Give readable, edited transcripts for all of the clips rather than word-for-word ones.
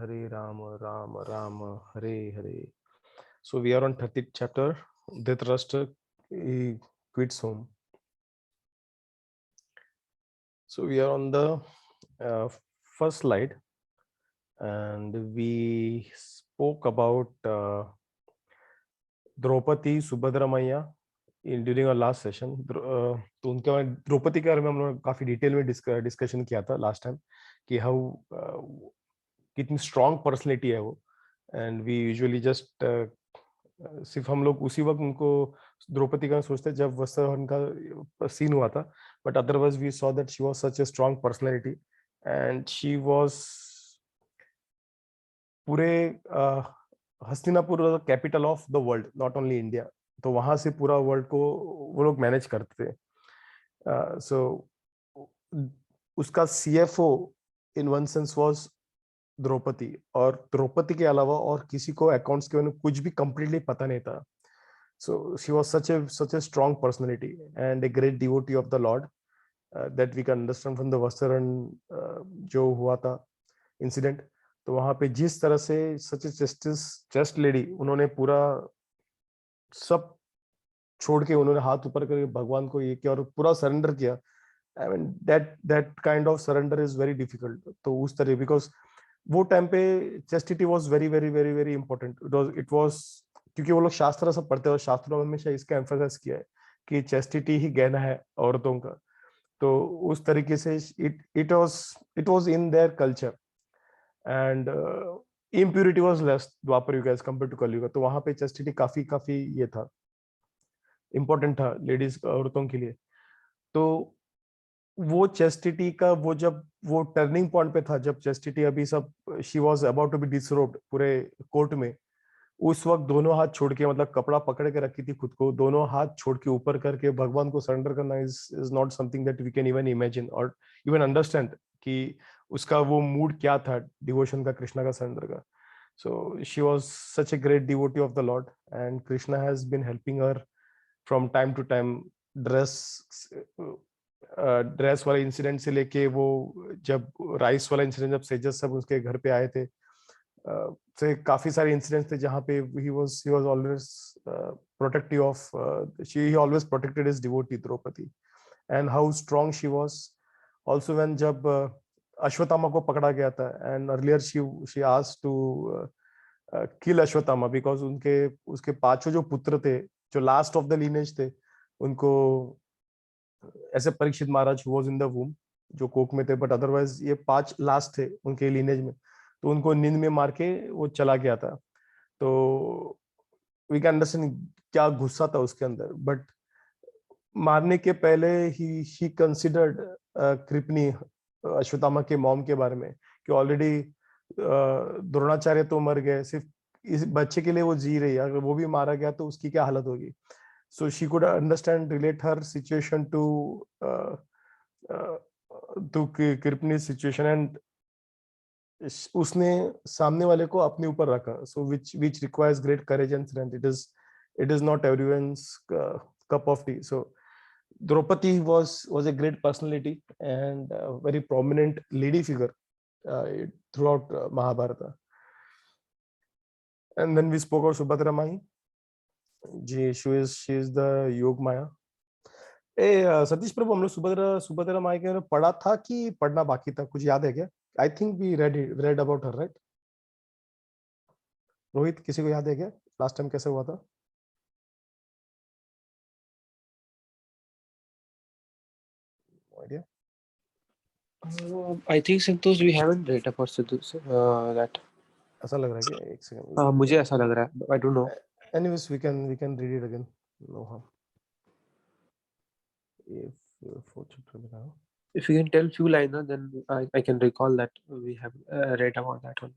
Hare Rama, Rama Rama, Hare Hare. So we are on 30th chapter. Dhritarashtra he quits home. So we are on the first slide, and we spoke about Draupadi Subhadra मैया in during our last session. तो उनके बारे द्रौपदी के बारे में हम लोग काफी डिटेल में डिस्कशन किया था लास्ट टाइम कि हाउ कितनी स्ट्रॉन्ग पर्सनैलिटी है वो. एंड वी यूजुअली जस्ट सिर्फ हम लोग उसी वक्त उनको द्रौपदी का सोचते हैं जब वस्त्रहरण का सीन हुआ था, but otherwise we saw that she was such a strong personality and she was पूरे Hastinapur capital of the world, not only India. तो वहां से पूरा वर्ल्ड को वो लोग मैनेज करते थे. सो उसका CFO in one sense was Draupadi, और द्रौपदी के अलावा और किसी को अकाउंट्स के बारे में कुछ भी कंप्लीटली पता नहीं था. So she was such a strong personality and a great devotee of the lord. That we can understand from the vastraharan जो हुआ था इंसिडेंट. तो वहां पे जिस तरह से सच ए जस्ट लेडी, उन्होंने पूरा सब छोड़ के उन्होंने हाथ ऊपर करके भगवान को ये किया और पूरा सरेंडर किया. I mean that kind of surrender is very difficult. तो उस तरह, बिकॉज वो टाइम पे chastity was very very very very important. It was क्योंकि वो लोग शास्त्र सब पढ़ते हैं और शास्त्रों में हमेशा इसका एम्फेसाइज किया है कि चेस्टिटी ही गहना है औरतों का. तो उस तरीके से it was in their culture and impurity was less Dvapara Yuga as compare to कलयुग. तो वहां पे चेस्टिटी काफी काफी ये था, इम्पोर्टेंट था लेडीज औरतों के लिए. तो वो चेस्टिटी का वो जब वो टर्निंग पॉइंट पे था, जब चेस्टिटी अभी सब she was about to be disrobed पूरे कोर्ट में, उस वक्त दोनों हाथ छोड़ के, मतलब कपड़ा पकड़ के रखी थी खुद को, दोनों हाथ छोड़ के ऊपर करके भगवान को सरेंडर करना is not something that we can even imagine और इवन अंडरस्टैंड कि उसका वो मूड क्या था डिवोशन का, कृष्णा का सरेंडर का. So she was such a great devotee of the lord and Krishna has been helping her from time to time. Dress वाला इंसिडेंट से लेके वो जब राइस वाला इंसिडेंट, जब सेजस सब उसके घर पे आए थे, से काफी सारे इंसिडेंट्स थे जहाँ पे he was always protective of he always protected his devotee Draupadi, and how strong she was. Also when जब अश्वत्थामा को पकड़ा गया था, and earlier she asked to kill Ashwatthama because उसके पांचों जो पुत्र थे, जो लास्ट ऑफ द लीनेज थे, उनको ऐसे परीक्षित महाराज वाज इन द वूम जो कोक में थे, बट अदरवाइज ये 5 लास्ट थे उनके लीनेज में. तो उनको नींद में मार के वो चला गया था. तो वी कैन अंडरस्टैंड क्या गुस्सा था उसके अंदर. बट मारने के पहले ही कंसिडर्ड कृपनी, अश्वत्थामा के मॉम के बारे में, कि ऑलरेडी द्रोणाचार्य तो मर गए, सिर्फ इस बच्चे के लिए वो जी रही है, अगर वो भी मारा गया तो उसकी क्या हालत होगी. So she could understand, relate her situation to Kirpini's situation, and उसने सामने वाले को अपने ऊपर रखा. So which requires great courage and strength. It is not everyone's cup of tea. So Draupadi was a great personality and a very prominent lady figure throughout Mahabharata. And then we spoke about Subhadra Mai. She is the योग माया. सतीश प्रभु, हम लोग सुभद्रा माई के बारे में पढ़ा था कि पढ़ना बाकी था, कुछ याद है क्या? I think we read about her, right? Rohit, किसी को याद है क्या लास्ट टाइम कैसे हुआ था? Idea? I think Santosh, we haven't read about that. ऐसा लग रहा है कि एक सेकंड, मुझे ऐसा लग रहा है, I don't know. Anyways, we can read it again. No harm. If you can tell few lines, then I can recall that we have read about that one.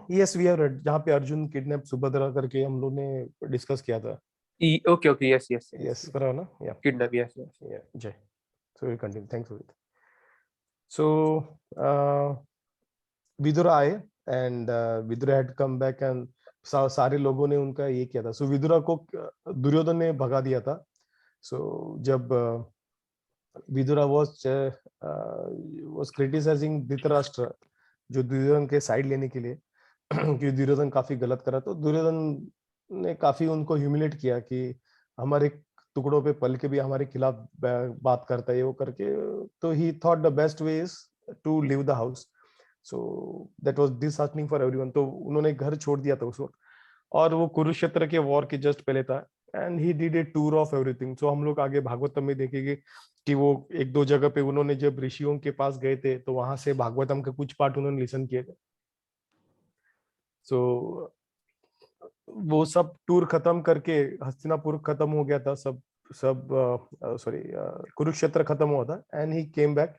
Yes, we have read, जहाँ पे Arjun kidnap Subhadra करके हम लोग ने discuss किया था. Okay, yes, करा ना? Yeah, kidnap, yes. Yeah, Jay. So we'll continue. Thanks, Rohit. So Vidura आए and Vidura had come back and सारे लोगों ने उनका ये किया था. सो विदुरा को दुर्योधन ने भगा दिया था. सो जब Vidura was criticizing Dhritarashtra, जो दुर्योधन के साइड लेने के लिए कि दुर्योधन काफी गलत करा, तो दुर्योधन ने काफी उनको ह्यूमिलेट किया कि हमारे टुकड़ों पे पल के भी हमारे खिलाफ बात करता है वो करके, तो he thought the best way is to leave the house. So that was disheartening for everyone. तो उन्होंने घर छोड़ दिया था उस वक्त, और वो कुरुक्षेत्र के वॉर के जस्ट पहले था. And he did a tour of everything. So हम लोग आगे भागवतम में देखेंगे कि वो एक दो जगह पे उन्होंने जब ऋषियों के पास गए थे तो वहां से भागवतम के कुछ पार्ट उन्होंने लिसन किए थे. सो वो सब टूर खत्म करके हस्तिनापुर खत्म हो गया था, सब सब सॉरी कुरुक्षेत्र खत्म हुआ था. And he came back,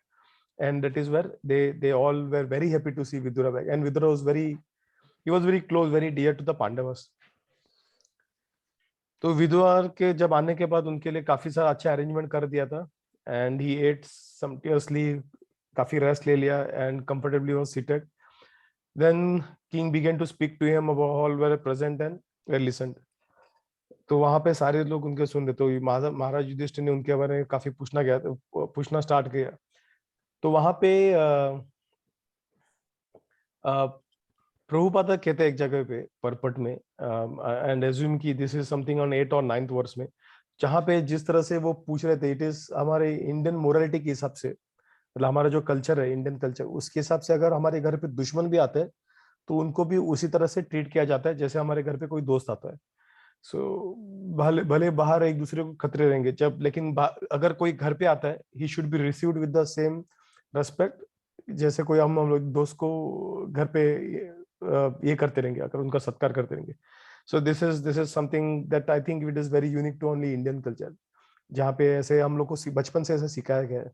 and that is where they all were very happy to see Vidura back. And Vidura was very close, very dear to the Pandavas. तो विदुर के जब आने के बाद उनके लिए काफी सारा अच्छा अरेंजमेंट कर दिया था. एंड ही एट समटियसली, काफी रेस्ट ले लिया and comfortably was seated. Then king began to speak to him, all were present and वे लिसनड. तो वहां पे सारे लोग उनके सुन रहे. तो महाराज युधिष्ठिर ने उनके बारे में काफी पूछना स्टार्ट किया. तो वहां पे प्रभुपाद कहते हैं एक जगह पे परपट में, एंड एज्यूम की दिस इज समथिंग ऑन 8 और 9th वर्स में, जहां पे जिस तरह से वो पूछ रहे थे, इट इज हमारे इंडियन मोरालिटी के हिसाब से, मतलब हमारा जो कल्चर है इंडियन कल्चर, उसके हिसाब से अगर हमारे घर पे दुश्मन भी आते हैं तो उनको भी उसी तरह से ट्रीट किया जाता है जैसे हमारे घर पे कोई दोस्त आता है. सो भले भले बाहर एक दूसरे को खतरे रहेंगे जब, लेकिन अगर कोई घर पे आता है, he should be received with the same respect जैसे कोई हम लोग दोस्त को घर पे ये करते रहेंगे, अगर उनका सत्कार करते रहेंगे. So this is something that I think it is very unique to only Indian culture, जहाँ पे ऐसे हम लोग को बचपन से ऐसे सिखाया गया है.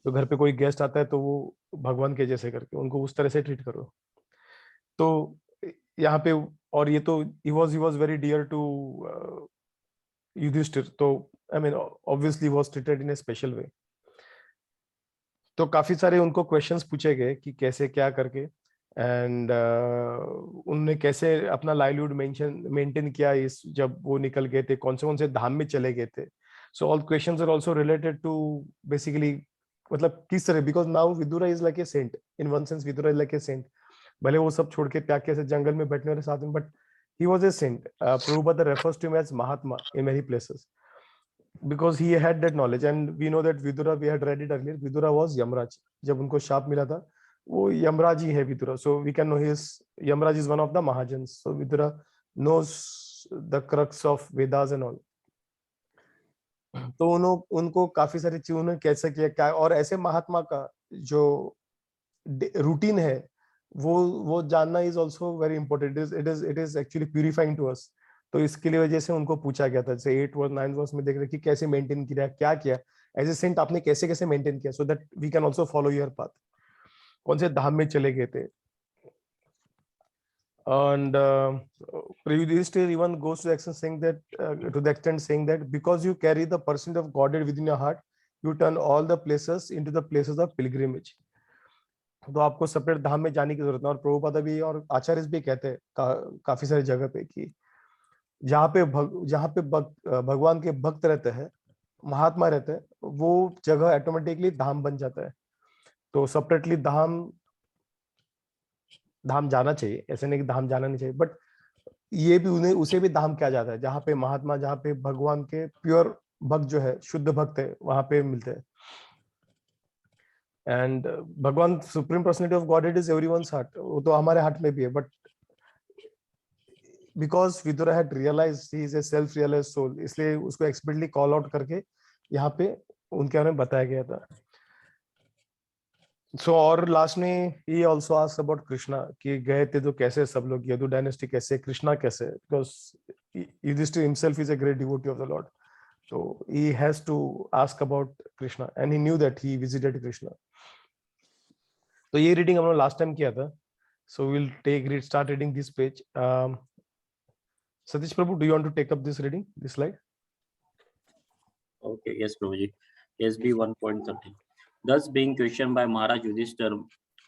तो घर पे कोई गेस्ट आता है तो वो भगवान के जैसे करके उनको उस तरह से ट्रीट करो. तो यहाँ पे, और ये तो he was very dear to Yudhishthir, तो I mean obviously was treated in a special way. तो काफी सारे उनको क्वेश्चंस पूछे गए कि कैसे क्या करके, एंड उन्होंने कैसे अपना लाइवलीहुड मेंटेन किया इस, जब वो निकल गए थे, कौन से धाम में चले गए थे. So all questions are also related to basically, मतलब किस तरह, because now Vidura is like a saint, in one sense Vidura is like a saint. भले वो सब छोड़ के त्याग के जंगल में बैठने वाले साथ में, but he was a saint. Prabhupada refers to him as Mahatma in many places because he had that knowledge. And we know that Vidura, we had read it earlier, Vidura was Yamraj. जब उनको शाप मिला था, वो यमराज ही है Vidura. So we can know Yamraj is one of the Mahajans. So Vidura knows the crux of Vedas and all. तो उनको काफी सारी चीज उन्होंने कैसे किया क्या, और ऐसे महात्मा का जो रूटीन है वो जानना is also very important. It is actually purifying to us. तो इसके लिए वजह से उनको पूछा गया था, जैसे 8 और 9 वर्ष में देख रहे कि कैसे मेंटेन किया, क्या किया एज ए सेंट, आपने कैसे कैसे मेंटेन किया, so that we can also follow your path. कौन से धाम में चले गए थे. And Yudhishthir even goes to the extent saying that because you carry the percent of Godhead within your heart, you turn all the places into the places of pilgrimage. तो आपको separate धाम में जाने की जरूरत है. और प्रभुपाद भी और आचार्य भी कहते हैं काफी सारी जगह पे कि जहाँ पे भगवान के भक्त रहते हैं, महात्मा रहते हैं, वो जगह ऑटोमेटिकली धाम बन जाता है. तो सेपरेटली धाम जाना चाहिए, ऐसे नहीं कि धाम जाना नहीं चाहिए, बट ये भी उसे भी धाम किया जाता है जहाँ पे महात्मा, जहाँ पे भगवान के प्योर भक्त जो है, शुद्ध भक्त है, वहां पे मिलते हैं. एंड भगवान supreme personality of Godhead is everyone's heart, वो तो हमारे हार्ट में भी है, but because Vidura had realised he is a self realised soul, इसलिए उसको एक्सप्लिसिटली कॉल आउट करके यहाँ पे उनके बारे में बताया गया था. सो और लास्ट में he also asked about Krishna, कि गए थे तो कैसे सब लोग, यदु डायनेस्टी कैसे, कृष्णा कैसे, because Yudhishthir himself is a great devotee of the lord. So he has to ask about Krishna, and he knew that he visited Krishna. तो ये रीडिंग हम लोग लास्ट टाइम किया था. So we'll start reading this page. Satish Prabhu, do you want to take up this reading, this slide? Okay, yes, Prabhuji. SB 1.13. Thus, being questioned by Maharaj Yudhishthir,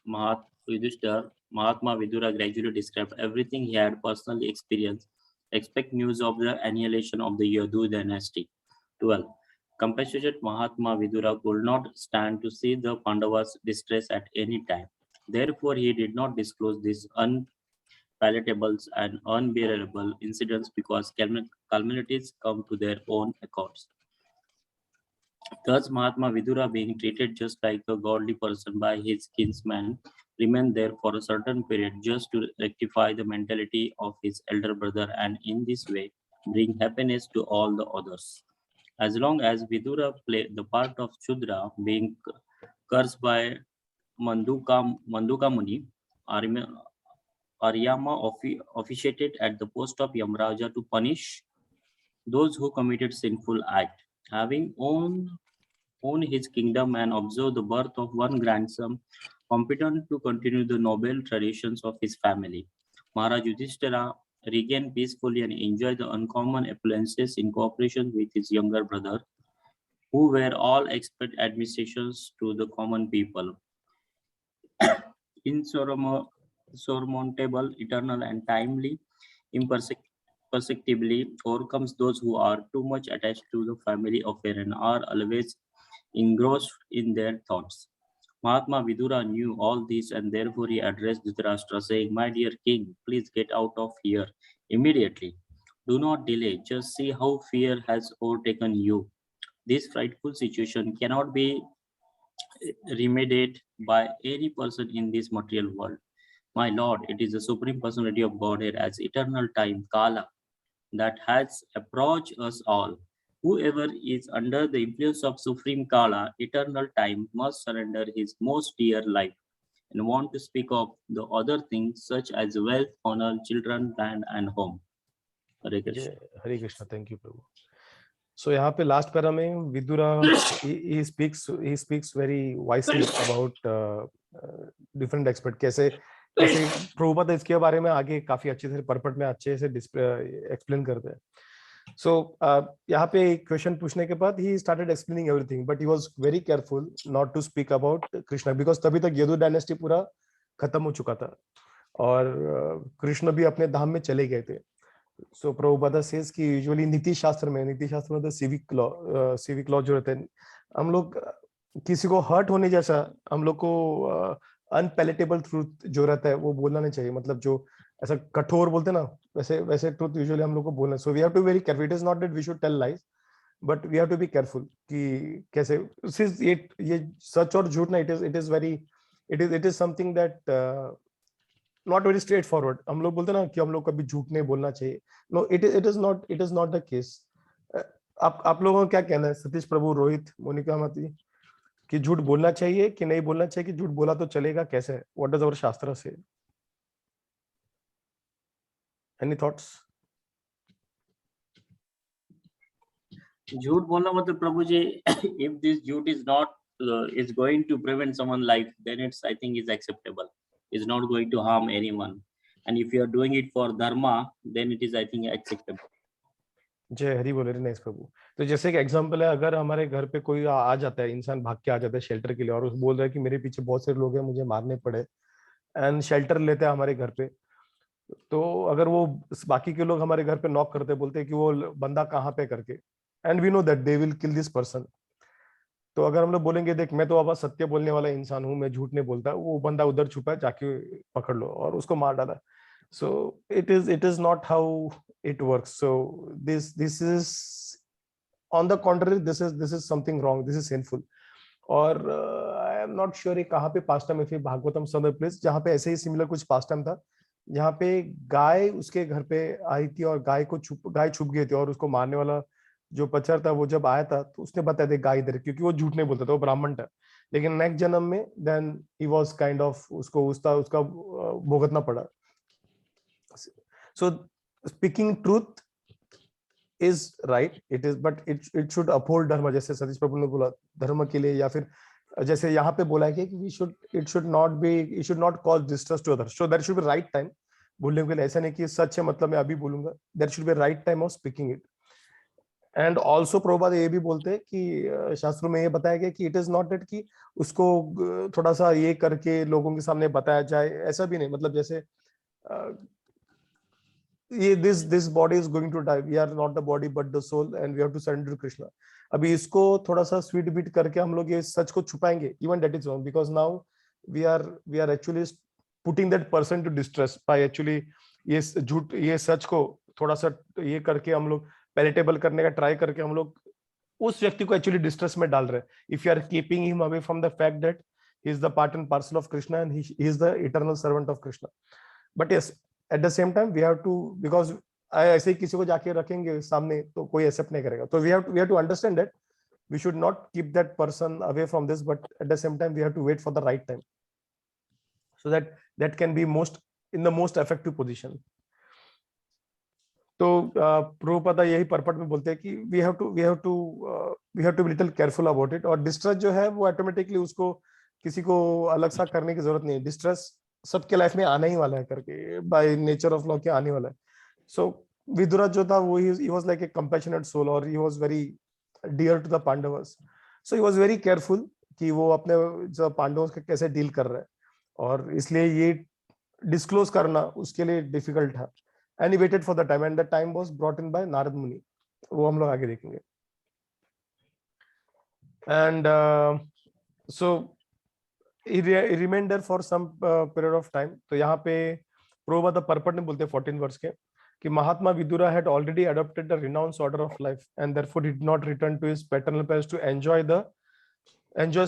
Mahatma Vidura gradually described everything he had personally experienced. Expect news of the annihilation of the Yadu dynasty. 12. Compassionate Mahatma Vidura could not stand to see the Pandavas' distress at any time. Therefore, he did not disclose these unpalatable and unbearable incidents because calamities come to their own accounts. Thus, Mahatma Vidura, being treated just like a godly person by his kinsmen, remained there for a certain period just to rectify the mentality of his elder brother and in this way bring happiness to all the others. As long as Vidura played the part of Shudra, being cursed by Manduka Muni, Aryama officiated at the post of Yamraja to punish those who committed sinful act. Having owned his kingdom and observed the birth of one grandson, competent to continue the noble traditions of his family, Maharaj Yudhishthira regained peacefully and enjoyed the uncommon appearances in cooperation with his younger brother, who were all expert administrations to the common people. Insurmountable, eternal, and timely, imperceptibly overcomes those who are too much attached to the family affair and are always engrossed in their thoughts. Mahatma Vidura knew all this and therefore he addressed Dhritarashtra saying, "My dear king, please get out of here immediately. Do not delay, just see how fear has overtaken you. This frightful situation cannot be remedied by any person in this material world. My Lord, it is the Supreme Personality of Godhead as eternal time, Kala, that has approached us all. Whoever is under the influence of Supreme Kala, eternal time, must surrender his most dear life and want to speak of the other things such as wealth, honor, children, land, and home." Hare Krishna. Hare Krishna, thank you Prabhu. So यहाँ पे last para में Vidura he speaks very wisely about different aspect. कैसे प्रभुपाद इसके बारे में आगे काफी अच्छे से परपट में अच्छे से एक्सप्लेन करते हैं. सो यहाँ पे क्वेश्चन पूछने के बाद he started explaining everything, but he was very careful not to speak about Krishna because तभी तक यदु डायनेस्टी पूरा खत्म हो चुका था और कृष्ण भी अपने धाम में चले गए थे. सो प्रभुपाद सेज कि यूजुअली नीति शास्त्र में तो सिविक लॉ जो रहते हैं, हम लोग किसी को हर्ट होने जैसा हम लोग को अनपैलेटेबल ट्रूथ जो रहता है वो बोलना नहीं चाहिए. मतलब जो ऐसा कठोर बोलते ना वैसे ट्रूथ यूजुअली हम लोग को बोलना. So we have to very careful. It is not that we should tell lies, but we have to be careful कि कैसे ये सच और झूठ ना it is something that not very straightforward. हम लोग बोलते ना कि हम लोग कभी झूठ नहीं बोलना चाहिए. No, it is not the case. आप लोगों का क्या कहना है, सतीश प्रभु, रोहित, मोनिका माती, कि झूठ बोलना चाहिए कि नहीं बोलना चाहिए, कि झूठ बोला तो चलेगा, कैसे? What does our शास्त्र say? Any thoughts? झूठ बोलना मतलब प्रभु जी, if this झूठ is not is going to prevent someone's life, then it's I think is acceptable. Is not going to harm anyone, and if you are doing it for dharma, then it is I think acceptable. जय हरि बोल. Very nice प्रभु. तो जैसे एक example है, अगर हमारे घर पे कोई आ जाता है, इंसान भाग के आ जाता है शेल्टर के लिए और बोल रहा है कि मेरे पीछे बहुत सारे लोग हैं, मुझे मारने पड़े, एंड शेल्टर लेते हैं हमारे घर पे, तो अगर वो बाकी के लोग हमारे घर पे नॉक करते, बोलते हैं कि वो बंदा कहाँ पे करके, and we know that they will kill this person, तो अगर हम लोग बोलेंगे देख मैं तो बाबा सत्य बोलने वाला इंसान हूँ, मैं झूठ नहीं बोलता, वो बंदा उधर छुपा है, जाके पकड़ लो, और उसको मार डाला. So it is not how it works. So this is on the contrary, this is something wrong, this is sinful. और आई एम नॉट श्योर कहाँ पे past time, if Bhagavatam some place जहाँ पे ऐसे ही सिमिलर कुछ पास्ट टाइम था, जहाँ पे गाय उसके घर पे आई थी और गाय छुप गई थी, और उसको मारने वाला जो पचर था वो जब आया था तो उसने बताया था गाय इधर, क्योंकि वो झूठ नहीं बोलता था, वो ब्राह्मण था. लेकिन नेक्स्ट जन्म में then he was kind of उसका भुगतना पड़ा. So speaking truth is right, it is, but it should uphold dharma, जैसे सतीश प्रभु ने बोला धर्म के लिए, या फिर जैसे यहाँ पे बोला है कि it should not cause distress to others. So that should be right time बोलने के लिए. ऐसा नहीं कि सच है मतलब मैं अभी बोलूंगा, that should be right time of speaking it. And also Prabhupada ये भी बोलते हैं कि शास्त्रों में ये बताया गया कि इट इज नॉट दैट कि उसको थोड़ा सा ये करके लोगों के सामने बताया जाए, ऐसा भी नहीं. मतलब जैसे ये this body is going to die, we are not the body but the soul, and we have to surrender to Krishna. अभी इसको थोड़ा सा स्वीट बीट करके हम लोग ये सच को छुपाएंगे, even that is wrong, because now we are actually putting that person to distress by actually ये झूठ ये सच को थोड़ा सा ये करके हम लोग पैलेटेबल करने का ट्राई करके हम लोग उस व्यक्ति को एक्चुअली डिस्ट्रेस में डाल रहे हैं. If you are keeping him away from the fact that he is the part and parcel of Krishna and he is the eternal servant of Krishna. But yes, at the same time we have to, because ऐसे ही किसी को जाके रखेंगे सामने तो कोई accept नहीं करेगा. तो we have to understand that we should not keep that person away from this, but at the same time we have to wait for the right time so that that can be in the most effective position. तो प्रभुपादा यही पर्पट में बोलते हैं कि we have to be little careful about it. और distress जो है वो ऑटोमेटिकली उसको किसी को अलग सा करने की जरूरत नहीं है. डिस्ट्रेस सबके लाइफ में आना ही वाला है करके बाय नेचर ऑफ लॉ के आने वाला है. सो विदुरा जो था वो he was like a compassionate soul और he was very dear to the Pandavas. So he was very careful कि वो अपने जो पांडवों के कैसे डील कर रहे हैं, और इसलिए ये डिस्क्लोज करना उसके लिए डिफिकल्ट था. And he waited for the time, and the time was brought in by Narad मुनि. वो हम लोग आगे देखेंगे. And so he remained there for some period of time. तो यहाँ पे प्रभुपाद पर्पट में बोलते हैं 14 वर्ष के कि महात्मा Vidura had already adopted the renounced order of life and therefore did not return to his paternal place to enjoy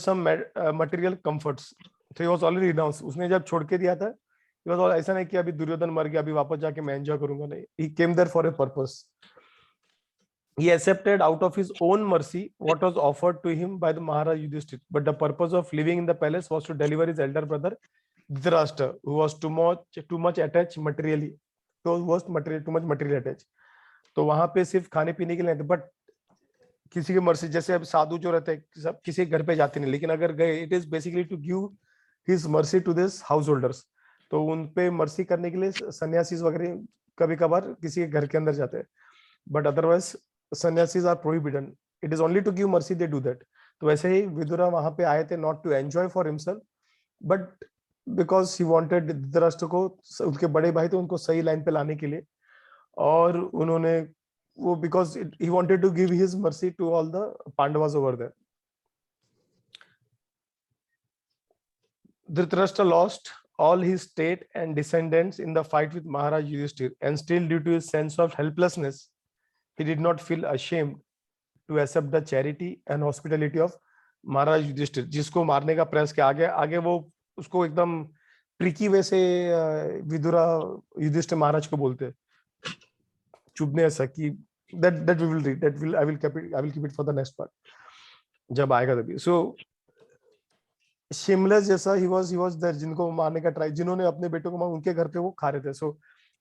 some material comforts. So he was already renounced. उसने जब छोड़ के दिया था, he was all, ऐसा नहीं कि अभी दुर्योधन मर गया अभी वापस जाके मैं एंजॉय करूंगा, नहीं. He came there for a purpose. He accepted out of his own mercy what was offered to him by the Maharaj Yudhishthira, but the purpose of living in the palace was to deliver his elder brother Dhritarashtra, who was too much attached materially. तो was too much material attach. तो वहां पे सिर्फ खाने पीने के लिए, but किसी की मर्जी, जैसे अब साधु जो रहते हैं सब किसी घर पे जाते नहीं, लेकिन अगर गए it is basically to give his mercy to this house holders. तो उन पे मर्सी करने के लिए सन्यासीज वगैरह कभी कभार किसी के घर के अंदर जाते हैं, but otherwise sannyasis are prohibited. It is only to give mercy, they do that. तो वैसे ही विदुरा वहां पे आए थे not to enjoy for himself, but because he wanted Dhritarashtra को, उनके बड़े भाई थे, उनको सही लाइन पे लाने के लिए. और उन्होंने वो because he wanted to give his mercy to all the Pandavas over there. Dhritarashtra lost all his state and descendants in the fight with Maharaj Yudhishthir, and still due to his sense of helplessness he did not feel ashamed to accept the charity and hospitality of Maharaj Yudhishthir, जिसको मारने का प्रयास किया. आगे वो उसको एकदम tricky वे से विदुरा युधिष्ठिर महाराज को बोलते चुभने ऐसा कि that we will read, I will keep it for the next part जब आएगा तभी. So शिमलेस जैसा he was there, जिनको मारने का ट्राई, जिन्होंने अपने बेटों को मारा उनके घर पे वो खा रहे थे. So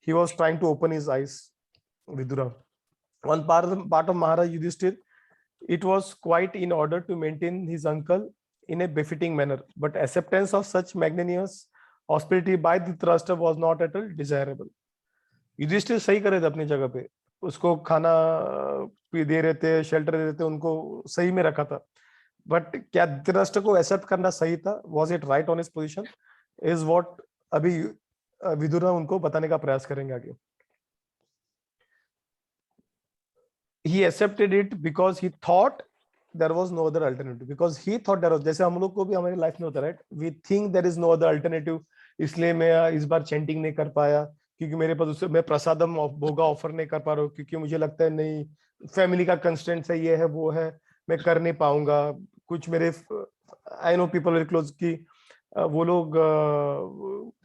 he was trying to open his eyes, Vidura. On part of Maharaj Yudhishthir, it was quite in order to maintain his uncle in a befitting manner, but acceptance of such magnanimous hospitality by Dhritarashtra was not at all desirable. Yudhishthir सही करे थे अपनी जगह पे, उसको खाना दे रहे थे, शेल्टर दे रहे थे, उनको सही में रखा था. बट क्या धृतराष्ट्र को एक्सेप्ट करना सही था? Was it right on his position? Is what अभी विदुरा उनको बताने का प्रयास करेंगे आगे. He accepted it because he thought there was no other alternative. Because he thought there was, जैसे हम लोग को भी हमारी लाइफ में होता है, right? We think there is no other alternative. इसलिए मैं इस बार चैंटिंग नहीं कर पाया क्योंकि मेरे पास उससे मैं प्रसादम भोगा ऑफर नहीं कर पा रहा हूँ, क्योंकि मुझे लगता है नहीं, फैमिली का कंस्ट्रेंट है, ये है वो है, मैं कर नहीं पाऊंगा. कुछ मेरे I know people very close की वो लोग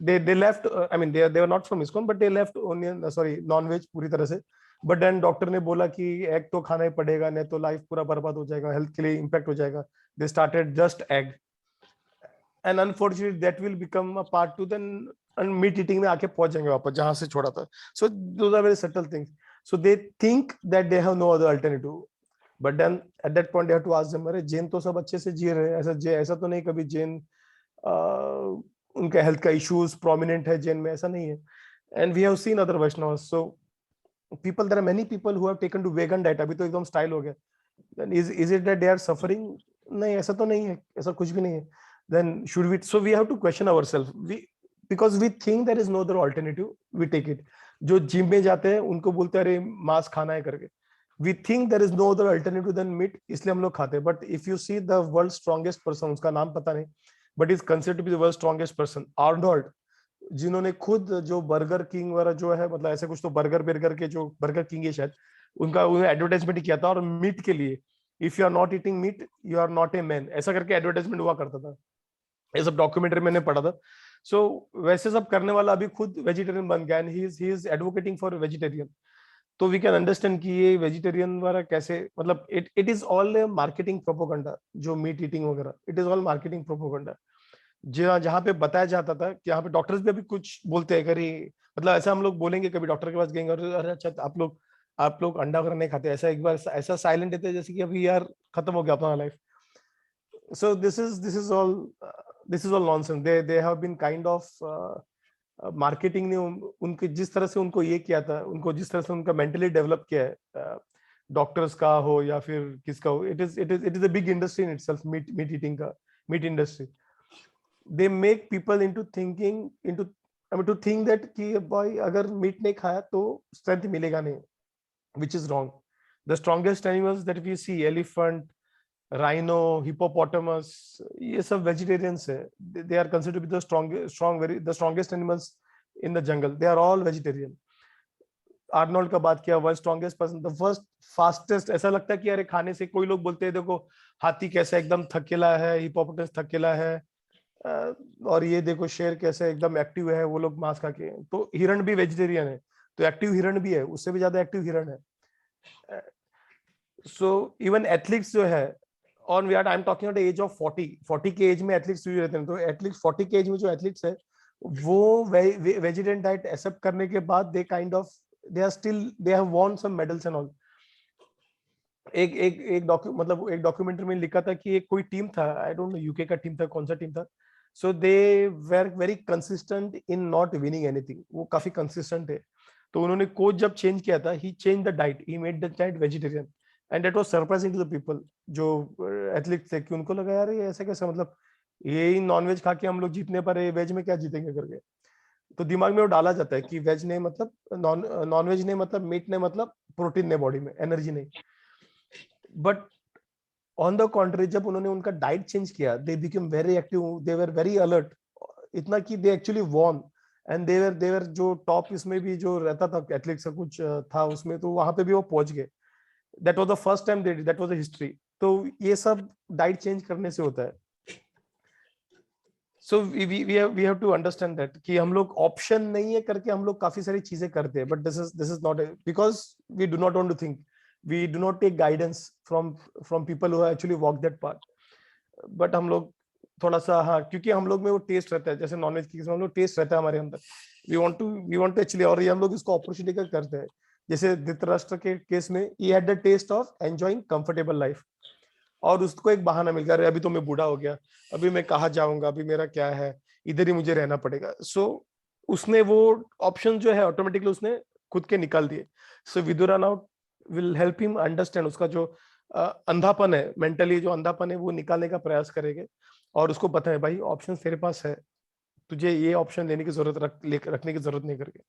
they left, I mean they were not from ISKCON, but they left non veg पूरी तरह से. बट देन डॉक्टर ने बोला कि एग तो खाना ही पड़ेगा, नहीं तो लाइफ पूरा बर्बाद हो जाएगा, हेल्थ के लिए इंपैक्ट हो जाएगा. They started just egg, and unfortunately that will become a part too, then meat eating में आके पहुंच जाएंगे वापस जहां से छोड़ा था. So those are very subtle things. So they think that they have no other alternative, but then at that point they have to ask them, अरे जैन तो सब अच्छे से जी रहे हैं, ऐसा तो नहीं कभी जैन उनका हेल्थ का इश्यूज प्रोमिनेंट है जैन में, ऐसा नहीं है. And we have seen other Vaishnavas. So people, there are many people who have taken to vegan diet, अभी तो एकदम स्टाइल हो गया. then is it that they are suffering? नहीं, ऐसा तो नहीं है, ऐसा कुछ भी नहीं है. then should we, so we have to question ourselves, because we think there is no other alternative, we take it. जो जिम में जाते हैं उनको बोलते हैं अरे मांस खाना है करके, we think there is no other alternative then meat, इसलिए हम लोग खाते हैं. But if you see the world strongest person, उसका नाम पता नहीं, but is considered to be the world strongest person, Arnold, जिन्होंने खुद जो बर्गर किंग वाला जो है, मतलब ऐसे कुछ तो बर्गर के जो बर्गर किंग है शायद, उनका उन्होंने एडवर्टाइजमेंट किया था और मीट के लिए, if you are not eating meat you are not a man, ऐसा करके एडवर्टाइजमेंट हुआ करता था. ये सब डॉक्यूमेंट्री मैंने पढ़ा था. सो वैसे सब करने वाला अभी खुद वेजिटेरियन बन गया and he is advocating for vegetarian. तो वी कैन अंडरस्टैंड कि ये वेजिटेरियन वाला कैसे, मतलब it is all marketing propaganda, जो मीट ईटिंग वगैरह, it is all marketing propaganda. जहाँ पे बताया जाता था कि यहाँ पे डॉक्टर्स भी अभी कुछ बोलते हैं, करी मतलब ऐसा हम लोग बोलेंगे कभी डॉक्टर के पास गएंगे और अरे अच्छा आप लोग अंडा वगैरह नहीं खाते, ऐसा एक बार ऐसा साइलेंट रहते हैं जैसे कि अभी यार खत्म हो गया अपना life. So this is all nonsense. They have been kind of marketing ने उनके जिस तरह से उनको ये किया था, उनको जिस तरह से उनका मेंटली डेवलप किया है, डॉक्टर्स का हो या फिर किसका हो, it is a big industry in itself, meat eating का, meat industry. They make people into thinking into, I mean to think that कि भाई अगर मीट नहीं खाया तो स्ट्रेंथ मिलेगा नहीं, which is wrong. The strongest animals that we see, elephant, rhino, hippopotamus, ये सब vegetarians है. They are considered to be the strongest animals in the jungle. They are all vegetarian. Arnold का बात किया, world strongest person, the first fastest. ऐसा लगता है कि अरे खाने से, कोई लोग बोलते हैं देखो हाथी कैसा एकदम थकेला है, हिपोपोटामस थकेला है, और ये देखो शेर कैसे एकदम एक्टिव है, वो लोग मांस खा के. तो हिरण भी वेजिटेरियन है, तो एक्टिव हिरण भी है, उससे भी ज्यादा एक्टिव हिरण है. सो इवन एथलीट्स जो है, on we are I am talking about age of 40 के एज में एथलीट्स भी रहते हैं. तो एथलीट्स 40 के एज में जो एथलीट्स है वो वेजिटेरियन डाइट एक्सेप्ट करने के बाद they kind of they are still, they have won some medals and all. एक डॉक्यूमेंट्री में लिखा था कि एक कोई टीम था, आई डोंट नो यूके का टीम था, कौन सा टीम था. So they were very consistent in not winning anything, वो काफी कंसिस्टेंट है. तो उन्होंने कोच जब चेंज किया था, he change the diet, he made the diet vegetarian, and that was surprising to the people जो एथलीट्स थे, कि उनको लगा यार ये ऐसा कैसा, मतलब ये नॉनवेज खा के हम लोग जीतने पर है, वेज में क्या जीतेंगे करके. तो दिमाग में वो डाला जाता है कि वेज नहीं मतलब नॉन वेज नहीं मतलब मीट नहीं मतलब प्रोटीन नहीं, बॉडी में एनर्जी नहीं. बट ऑन द कॉन्ट्री, जब उन्होंने उनका डाइट चेंज किया, they become very active, they were very alert, इतना कि they actually won, and they were जो टॉप इसमें भी जो रहता था एथलेटिक्स का कुछ था उसमें, तो वहां पे भी वो पहुंच गए. That was the first time they did, that was the history. तो ये सब डाइट चेंज करने से होता है. So we have to understand that कि हम लोग ऑप्शन नहीं है करके हम लोग काफी सारी चीजें करते हैं, but this is not because we do not want to think, we do not take guidance from people who actually walk that path. But हम लोग थोड़ा सा, हाँ, क्योंकि हम लोग में वो टेस्ट रहता है, जैसे नॉनवेज की हम लोग टेस्ट रहता है हमारे अंदर, we want to actually, और ये हम लोग इसको अपॉर्चुनिटी का करते हैं. जैसे धृतराष्ट्र के केस में, he had the taste of enjoying comfortable life, और उसको एक बहाना मिल गया, अरे अभी तो मैं बूढ़ा हो गया, अभी मैं कहाँ जाऊंगा, अभी मेरा क्या है, इधर ही मुझे रहना पड़ेगा. सो उसने वो ऑप्शन जो है ऑटोमेटिकली उसने खुद के निकाल दिए. So Vidura now will help him understand, उसका जो अंधापन है, मेंटली जो अंधापन है वो निकालने का प्रयास करेंगे, और उसको पता है भाई ऑप्शन तेरे पास है, तुझे ये ऑप्शन लेने की जरूरत रखने की जरूरत नहीं करके.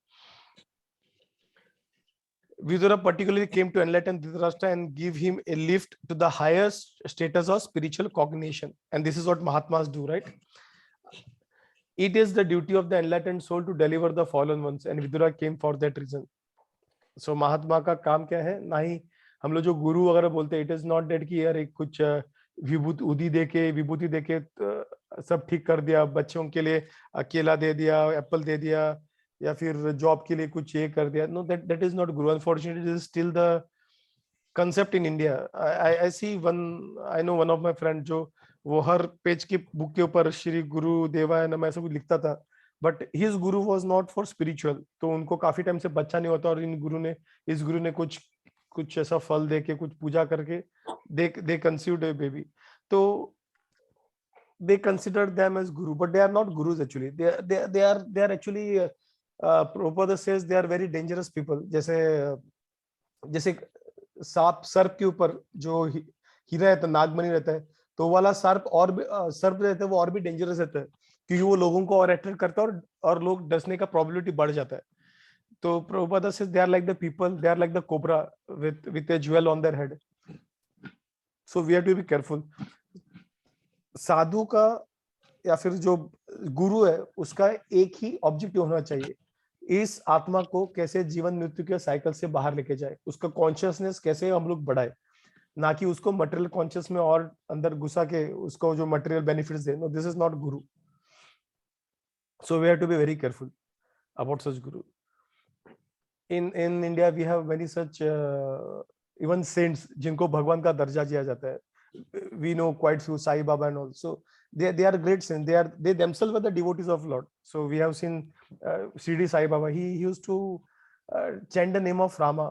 Vidura particularly came to enlighten Dhritarashtra and give him a lift to the highest status of spiritual cognition. And this is what Mahatmas do, right? It is the duty of the enlightened soul to deliver the fallen ones, and Vidura came for that reason. So महात्मा का काम क्या है? ना ही हम लोग जो गुरु वगैरह बोलते हैं, it is not that कि यार एक कुछ विभूति दे के सब ठीक कर दिया, बच्चों के लिए अकेला दे दिया, एप्पल दे दिया, या फिर जॉब के लिए कुछ ये कर दिया. No, that is not guru. Unfortunately, it is still the concept in India. I see I know one of my friend जो वो हर पेज की बुक के ऊपर श्री गुरु देवाय नमः ऐसा कुछ लिखता था, but his Guru was not for spiritual. तो उनको काफी टाइम से बच्चा नहीं होता, और इस गुरु ने कुछ ऐसा फल दे के, कुछ पूजा करके दे conceived a baby. तो they consider them as guru, but they are not gurus actually. They are actually Prabhupada says they are very dangerous people. जैसे सर्प के ऊपर जो हीरा रहता है, नागमणि रहता है, तो वाला सर्प रहता है, वो और भी डेंजरस रहता है, क्योंकि वो लोगों को और अट्रैक्ट करता है, और लोग डसने का प्रोबेबिलिटी बढ़ जाता है. तो Prabhupada says they are like the people, they are like the cobra with a jewel on their head. So we have to be careful. साधु का या फिर जो गुरु है उसका एक ही ऑब्जेक्टिव होना चाहिए, इस आत्मा को कैसे जीवन मृत्यु के साइकिल से बाहर लेके जाए, उसका कॉन्शियसनेस कैसे हम लोग बढ़ाए, ना कि उसको मटेरियल कॉन्शियस में और अंदर घुसा के उसको जो मटेरियल बेनिफिट्स दे. No, this is not guru. So we have to be very careful about such guru. in India we have many such even saints जिनको भगवान का दर्जा दिया जाता है. We know quite few, Sai Baba and all. So they are great saints. They themselves were the devotees of Lord. So we have seen Shirdi Sai Baba. He used to chant the name of Rama,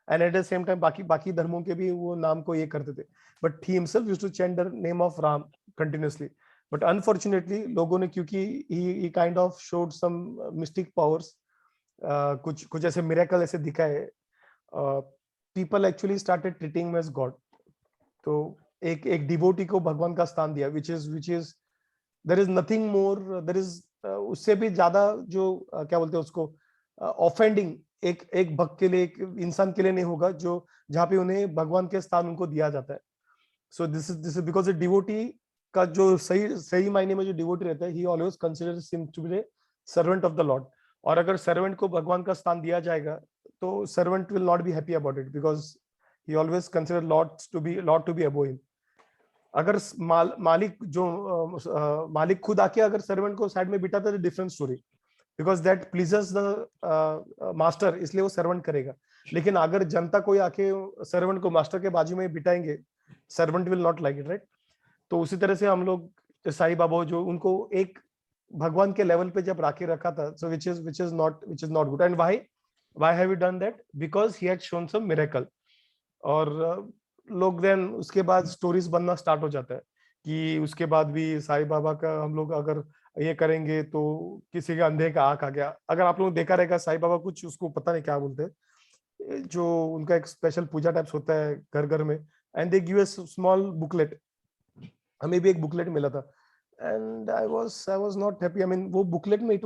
and at the same time बाकी धर्मों के भी वो नाम को ये करते थे. But he himself used to chant the name of Ram continuously. But unfortunately लोगों ने, क्योंकि he kind of showed some mystic powers, कुछ ऐसे मिरेकल ऐसे दिखाए, people actually started treating him as god. तो एक डिवोटी को भगवान का स्थान दिया, which is there is nothing more, there is उससे भी ज्यादा जो क्या बोलते हैं उसको, ऑफेंडिंग एक भक्त के लिए, एक इंसान के लिए नहीं होगा जो जहाँ पे उन्हें भगवान के स्थान उनको दिया जाता है. So this is because a devotee का जो सही मायने में जो डिवोटी रहता है, he always considers him to be a servant of the lord. और अगर सर्वेंट को भगवान का स्थान दिया जाएगा तो servant will not be happy about it, because he always consider lord to be above him. अगर मालिक खुद आके अगर सर्वेंट को साइड में बिठाता है, different story, because that pleases the master, इसलिए वो सर्वेंट करेगा. लेकिन अगर जनता कोई आके सर्वेंट को मास्टर के बाजू में बिठाएंगे, servant will not like it, right. तो उसी तरह से हम लोग साईं बाबा जो उनको एक भगवान के लेवल पे जब राखी रखा था, so which is not good. And why have we done that? Because he had shown some miracle. और लोग देन उसके बाद स्टोरीज बनना स्टार्ट हो जाता है कि उसके बाद भी साईं बाबा का हम लोग अगर ये करेंगे तो किसी के अंधे का आंख आ गया. अगर आप लोग देखा रहेगा साईं बाबा कुछ उसको पता नहीं क्या बोलते हैं, जो उनका एक स्पेशल पूजा टाइप्स होता है घर घर में, and they give a small booklet. हमें भी एक बुकलेट मिला था, and I was not happy. I mean, वो बुकलेट में it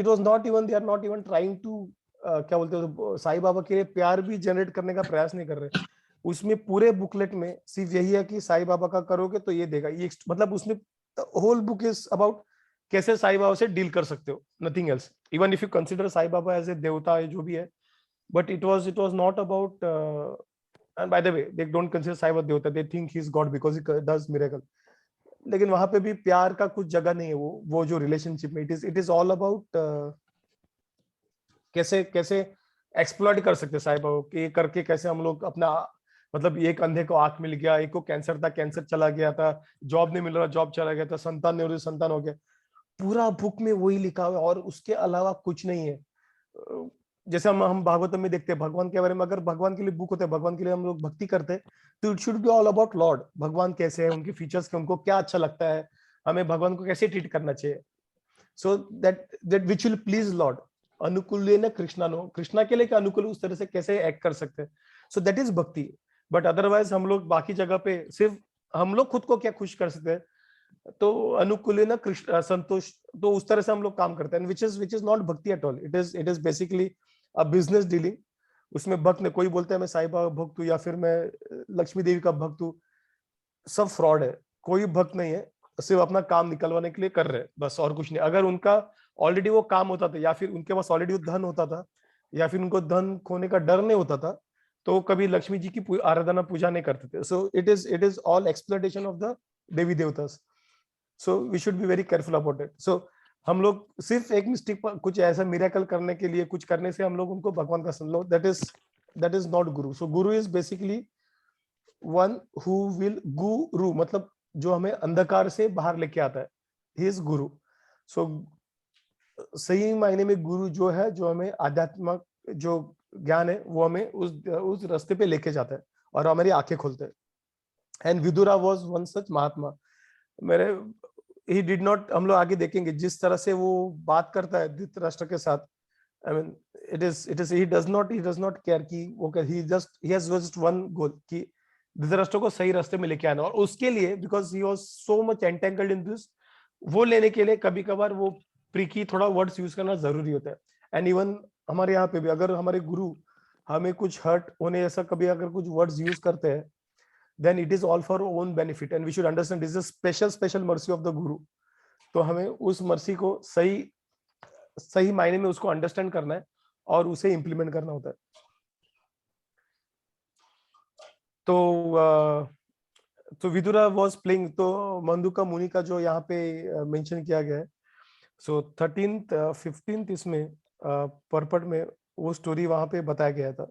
was not even, they are not even trying to क्या बोलते हैं, साईं बाबा के लिए प्यार भी जनरेट करने का प्रयास नहीं कर रहे. उसमें पूरे बुकलेट में सिर्फ यही है कि साईं बाबा का करोगे तो ये देगा, ये मतलब उसमें होल बुक इज अबाउट कैसे साईं बाबा से डील कर सकते हो, nothing else. Even if you consider Sai Baba as a devata जो भी है, but it was not about and by the way they don't consider Sai Baba devata, they think he is God because he does miracle. लेकिन वहां पे भी प्यार का कुछ जगह नहीं है. वो जो रिलेशनशिप में इट इज ऑल अबाउट कैसे एक्सप्लॉइट कर सकते साईं बाबा के करके, कैसे हम लोग अपना, मतलब एक अंधे को आंख मिल गया, एक को कैंसर था, कैंसर चला गया था, जॉब नहीं मिल रहा, जॉब चला गया था, संतान नहीं हो रही, संतान हो गया. पूरा बुक में वही लिखा हुआ है और उसके अलावा कुछ नहीं है. जैसे हम भागवतम में देखते हैं भगवान के बारे में, अगर भगवान के लिए बुक होते हैं, भगवान के लिए हम लोग भक्ति करते हैं, तो it should be all about Lord. भगवान कैसे है, उनके फीचर्स के, उनको क्या अच्छा लगता है, हमें भगवान को कैसे ट्रीट करना चाहिए. So that which will please Lord. अनुकूल कृष्णानो, कृष्णा के लिए क्या अनुकूल, उस तरह से कैसे एक्ट कर सकते हैं. सो दैट इज भक्ति. बट अदरवाइज हम लोग बाकी जगह पे सिर्फ हम लोग खुद को क्या खुश कर सकते हैं, तो अनुकूल कृष्ण संतोष, तो उस तरह से हम लोग काम करते हैं, विच इज नॉट भक्ति at all. It is basically a business dealing. उसमें भक्त ने, कोई बोलता है मैं साईं बाबा भक्त हूँ या फिर मैं लक्ष्मी देवी का भक्त हूँ, सब फ्रॉड है. कोई भक्त नहीं है, सिर्फ अपना काम निकलवाने के लिए कर रहे हैं बस, और कुछ नहीं. अगर उनका ऑलरेडी वो काम होता था, या फिर उनके पास ऑलरेडी धन होता था, या फिर उनको धन खोने का डर नहीं होता था, तो कभी लक्ष्मी जी की आराधना पूजा नहीं करते थे. So it is all exploitation of the devi devatas. So we should be very careful about it. So हम लोग सिर्फ एक मिस्टेक, कुछ ऐसा मिरेकल करने के लिए, कुछ करने से हम लोग उनको भगवान का समझ लो, that is not guru. So Guru is basically one who will, गुरु मतलब जो हमें अंधकार से बाहर लेके आता है, ही इज गुरु. सो सही मायने में गुरु जो है, जो हमें आध्यात्मिक जो ज्ञान है, वो हमें उस रास्ते पे लेके जाता है और हमारी आंखें खोलते हैं. And Vidura was one such mahatma. मेरे he did not, हम लोग आगे देखेंगे जिस तरह से वो बात करता है धृतराष्ट्र के साथ. I mean, it is he does not care कि वो he has just one goal कि धृतराष्ट्र को सही रास्ते में लेके आना. और उसके लिए because he was so much entangled in this, वो लेने के लिए कभी कभार वो ट्रिकी थोड़ा वर्ड्स यूज करना जरूरी होता है। एंड इवन हमारे यहाँ पे भी अगर हमारे गुरु हमें कुछ हर्ट होने ऐसा कभी अगर कुछ वर्ड्स यूज करते हैं, then it is all for own benefit and we should understand this is a special mercy of the guru। तो हमें उस मर्सी को सही मायने में उसको अंडरस्टैंड करना है और उसे इंप्लीमेंट करना होता है। तो विदुरा वॉज प्लेइंग, तो मंदुका मुनि का जो यहाँ पे मेंशन किया गया है, सो 13th 15th इसमें पर्पट में वो स्टोरी वहां पे बताया गया था।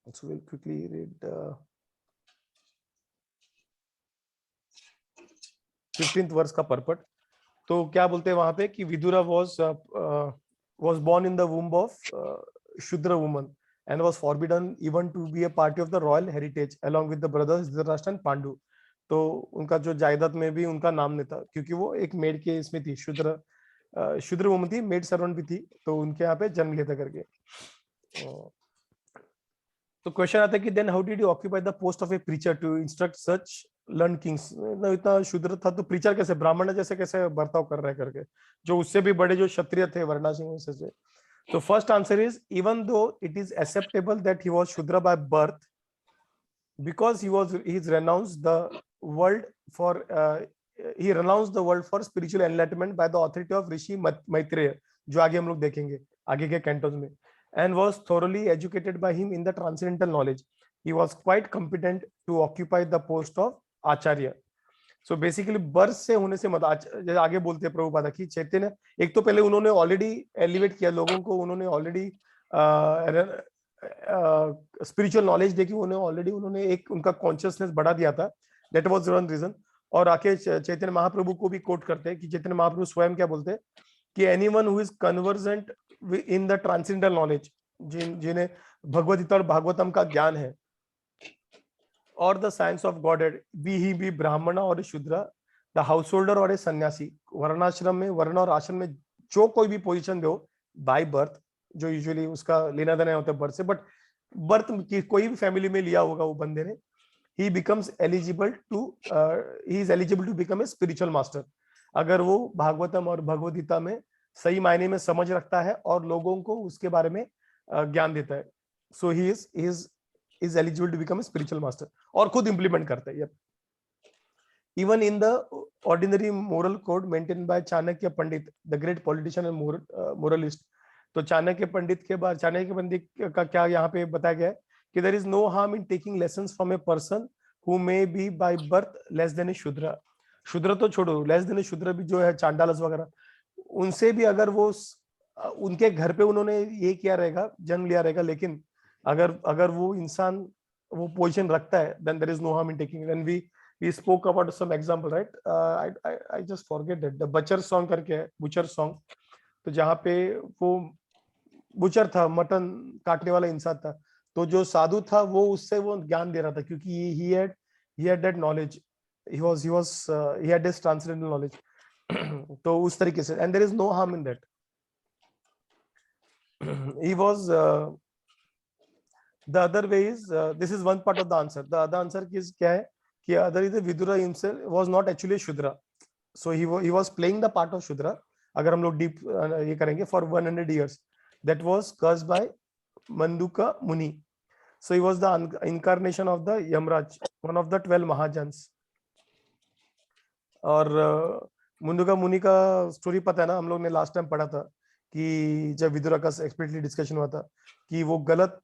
So will quickly read 15th verse का पर्पट। तो क्या बोलते हैं वहां पे कि Vidura was born in the womb of Shudra woman and was forbidden even to be a party of the royal heritage along with the brothers Dhritarashtra and Pandu। तो उनका जो जायदाद में भी उनका नाम नहीं था क्योंकि वो एक मेड के इसमें थी, शूद्र वुमन थी, मेड सर्वेंट भी थी, तो उनके यहाँ पे जन्म लिया था करके। तो क्वेश्चन आता है कि then how did you occupy the post of a preacher to instruct such learn kings. इतना शूद्र था तो प्रीचर कैसे, ब्राह्मण जैसे कैसे बर्ताव कर रहे करके, जो उससे भी बड़े जो क्षत्रिय थे वर्णाश्रम से। तो first answer is even though it is acceptable that he was Shudra by birth because he renounced the world for spiritual enlightenment by the authority of Rishi Maitreya, जो आगे हम लोग देखेंगे आगे के कैंटोस में, and was thoroughly educated by him in the transcendental knowledge। He was quite competent to occupy the post of Acharya. So basically birth से होने से मत आगे बोलते हैं प्रभुपाद की चैतन्य, एक तो पहले उन्होंने ऑलरेडी एलिवेट किया लोगों को, उन्होंने ऑलरेडी स्पिरिचुअल नॉलेज देखी, उन्होंने एक उनका कॉन्शियसनेस बढ़ा दिया था, दैट वाज वन रीजन। और आके चैतन्य महाप्रभु को भी कोट करते हैं कि चैतन्य महाप्रभु स्वयं क्या बोलते हैं कि anyone who is convergent in the transcendental knowledge, जिन्हें भगवद गीता और भागवतम का ज्ञान है, और the science of godhead, be he be brahmin और शूद्र, द हाउस होल्डर और ए सन्यासी, वर्णाश्रम में, वर्ण और आश्रम में जो कोई भी पोजीशन दो बाय बर्थ, जो यूजुअली उसका लेना देना होता है बर्थ से, बट बर्थ की कोई भी फैमिली में लिया होगा वो बंदे ने, he is eligible to become a spiritual master अगर वो भागवतम और भगवद गीता में सही मायने में समझ रखता है और लोगों को उसके बारे में ज्ञान देता है। सो he is eligible to become a spiritual master और खुद इंप्लीमेंट करता है। Even in the ordinary moral code maintained by Chanakya Pandit, the great politician and moralist, तो चाणक्य पंडित के बाद चाणक्य पंडित का क्या यहाँ पे बताया गया है कि there is no harm in taking lessons from a person who may be by birth less than a शूद्र। शूद्र तो छोड़ो, less than a शूद्र भी जो है चांडालस वगैरह, उनसे भी अगर वो उनके घर पे उन्होंने ये किया रहेगा, जन्म लिया रहेगा, लेकिन अगर वो इंसान वो पोजीशन रखता है, then there is no harm in taking it। And we spoke about some example, right? I just forget that the butcher song करके है, butcher song, तो जहाँ पे वो बुचर था, मटन काटने वाला इंसान था, तो जो साधु था वो उससे वो ज्ञान दे रहा था क्योंकि he had that knowledge, he had this transcendental knowledge। तो उस तरीके से, and there is no harm in that। he was the other way is this is one part of the answer। the other answer is क्या है कि other is Vidura himself was not actually a Shudra, so he was playing the part of Shudra। अगर हम लोग deep ये करेंगे for 100 years, that was cursed by Manduka Muni। So he was the incarnation of the Yamraj, one of the 12 Mahajans। और मंदुका मुनि का story पता है ना, हम लोग ने लास्ट टाइम पढ़ा था कि जब विदुरा का एक्सप्लिसिटली डिस्कशन हुआ था कि वो गलत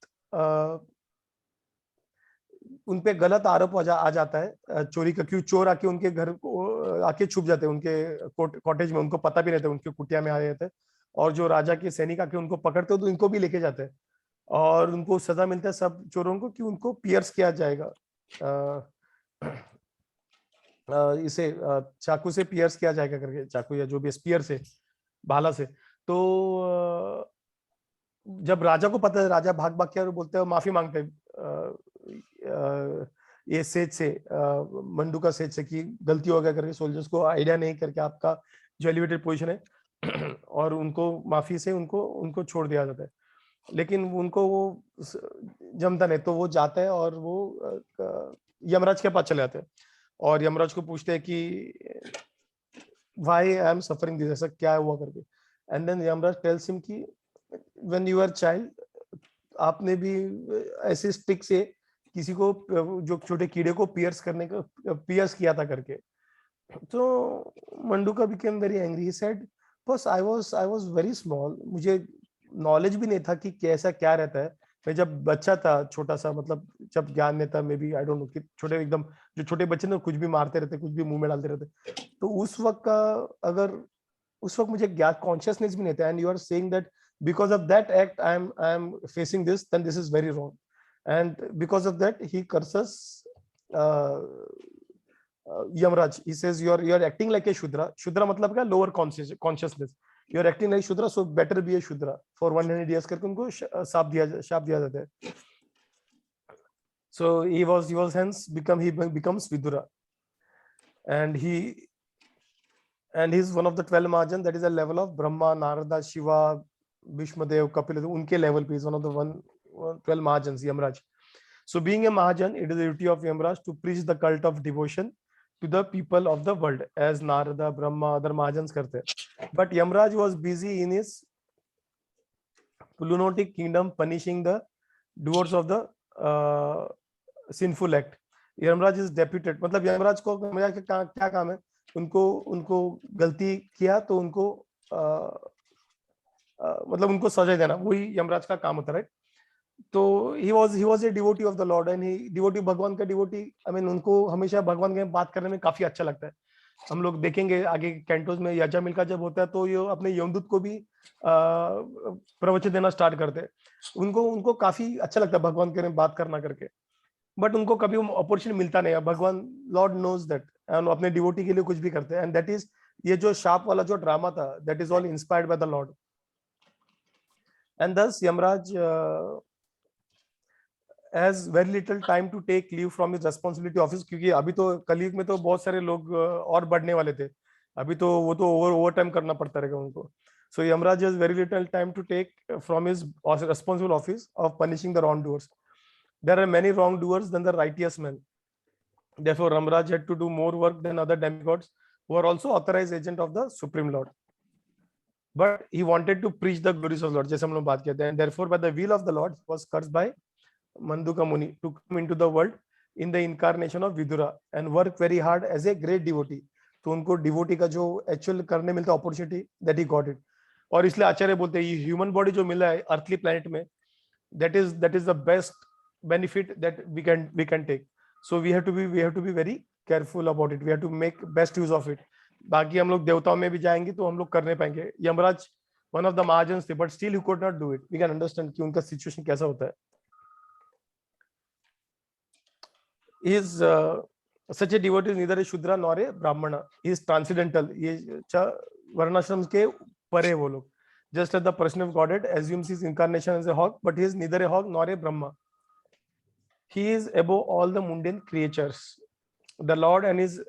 उन पे गलत आरोप आ जाता है चोरी का, क्यों चोर आके उनके घर को आके छुप जाते हैं, उनके कॉटेज में, उनको पता भी नहीं था, उनके कुटिया में आ जाते हैं, और जो राजा के सैनिक आके उनको पकड़ते हो तो इनको भी लेके जाते हैं, और उनको सजा मिलता है सब चोरों को कि उनको पियर्स किया जाएगा, इसे चाकू से पियर्स किया जाएगा करके, चाकू या जो भी स्पीयर से, भाला से। तो जब राजा को पता है, राजा भाग के और बोलते हैं, माफी मांगते हैं ये सेज से, मंडूका सेज से कि गलती हो गया करके, सोल्जर्स को आइडिया नहीं करके आपका जो एलिवेटेड पोजीशन है, और उनको माफी से उनको छोड़ दिया जाता है, लेकिन उनको वो जमता नहीं, तो वो जाता है और वो यमराज के पास चले जाते हैं, और यमराज को पूछते हैं कि why I am suffering this, ऐसा क्या हुआ करके. And then Yamraj tells him कि when you were child, आपने भी ऐसे स्टिक से किसी को जो छोटे कीड़े को पियर्स करने का पियर्स किया था करके. तो मंडूका became very angry. He said, बस I was very small. मुझे नॉलेज भी नहीं था कि कैसा क्या रहता है. मैं जब बच्चा था, छोटा सा, मतलब जब ज्ञान नहीं था, maybe I don't know, कि छोटे एकदम जो छोटे बच्चे ना कुछ भी मारते रहते, कुछ भी मुंह में डालते रहते. तो उस वक्त का, अगर उस वक्त मुझे ज्ञान कॉन्शियसनेस भी नहीं था, and you are saying that because of that act I am facing this, then this is very wrong. And because of that he curses Yamraj. He says you are acting like a shudra. Shudra मतलब क्या, lower consciousness. You are acting like shudra, so better be a shudra for 100 years करके उनको शाप दिया जाता है. So he was hence becomes Vidura, and he's one of the 12 Mahajan. That is a level of Brahma, Narada, Shiva, Bhishmadev, Kapila. Unke level pe is one of the 12 Mahajans, Yamraj. So being a Mahajan, it is the duty of Yamraj to preach the cult of devotion to the people of the world, as Narada, Brahma, other Mahajans karte. But Yamraj was busy in his lunatic kingdom, punishing the doers of the sinful act. Yamraj is deputed, मतलब यमराज को क्या काम है, उनको गलती किया तो उनको मतलब उनको सजा देना, वही यमराज का काम होता है. तो he was a devotee of the Lord, and he devotee, भगवान का devotee, I mean उनको हमेशा भगवान के बात करने में काफी अच्छा लगता है. हम लोग देखेंगे आगे कैंटोस में यज्ञ का जब होता है तो ये अपने यमदूत को भी प्रवचन देना स्टार्ट करते हैं. उनको काफी अच्छा लगता है भगवान के बात करना करके, बट उनको कभी अपॉर्चुनिटी मिलता नहीं है. भगवान लॉर्ड नोज दैट, एंड अपने डिवोटी के लिए कुछ भी करते हैं. एंड दैट इज, ये जो शाप वाला जो ड्रामा था, that is all inspired by the lord. And दस Yamraj has very little time to take leave from his responsibility office, क्योंकि अभी तो कलयुग में तो बहुत सारे लोग और बढ़ने वाले थे. अभी तो वो तो ओवर टाइम करना पड़ता रहेगा उनको. So Yamraj has very little time to take from his responsible office of punishing the wrongdoers. There are many wrongdoers than the righteous men. Therefore, Yamraj had to do more work than other demigods, who are also authorized agent of the Supreme Lord. But he wanted to preach the glories of the Lord, जैसे हम लोग बात किए थे. And therefore, by the will of the Lord, he was cursed by Manduka Muni to come into the world in the incarnation of Vidura and work very hard as a great devotee. तो उनको devotee का जो actual करने मिलता है opportunity, that he got it. और इसलिए आचार्य बोलते हैं ये ह्यूमन बॉडी जो मिला है अर्थली प्लैनेट में, that is the best benefit that we can take. So we have to be very careful about it. We have to make best use of it. बाकी हम लोग देवताओं में भी जाएंगे तो हम लोग करने पाएंगे. Yamraj one of the mahajans थे, but still he could not do it. We can understand कि उनका सिचुएशन कैसा होता है. is such a devotee is neither a Shudra nor a Brahmana. He is transcendental. ये वर्णाश्रम के परे वो लोग. Just as the person of Godhead assumes his incarnation as a hawk, but he is neither a hawk nor a Brahma. He is above all the mundane creatures. The Lord and his